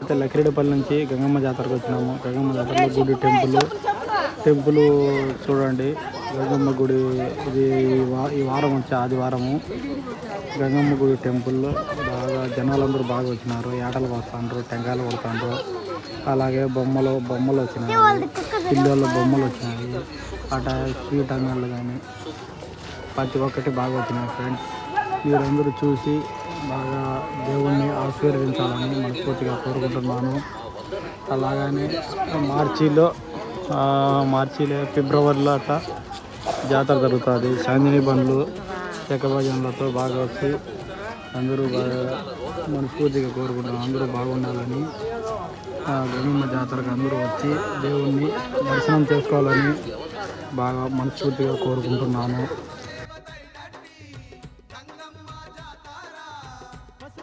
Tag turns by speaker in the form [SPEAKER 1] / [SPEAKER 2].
[SPEAKER 1] అయితే లక్కిరెడ్డిపల్లి నుంచి గంగమ్మ జాతరకు వచ్చినాము. గంగమ్మ జాతరలో గుడి టెంపుల్ చూడండి. గంగమ్మ గుడి ఇది ఈ వారం వచ్చే ఆదివారము. గంగమ్మ గుడి టెంపుల్లో బాగా జనాలందరూ బాగా వచ్చినారు. ఏటలు వస్తుండ్రు, టెంకాయలు కొడుతుండ్రు. అలాగే బొమ్మలు వచ్చినాయి, పిల్లల బొమ్మలు వచ్చినాయి. అట స్వీట్ అంగళ్ళు కానీ ప్రతి ఒక్కటి బాగా వచ్చినాయి ఫ్రెండ్స్. మీరందరూ చూసి బాగా దేవుణ్ణి ఆశీర్వదించాలని మనస్ఫూర్తిగా కోరుకుంటున్నాను. అలాగనే మార్చిలో ఫిబ్రవరిలో అట్లా జాతర జరుగుతుంది. చాందిని బండ్లు చెక్కభజనలతో బాగా వచ్చి అందరూ బాగా మనస్ఫూర్తిగా కోరుకుంటున్నాను. అందరూ బాగుండాలని, గంగమ్మ జాతరకు అందరూ వచ్చి దేవుణ్ణి దర్శనం చేసుకోవాలని బాగా మనస్ఫూర్తిగా కోరుకుంటున్నాను.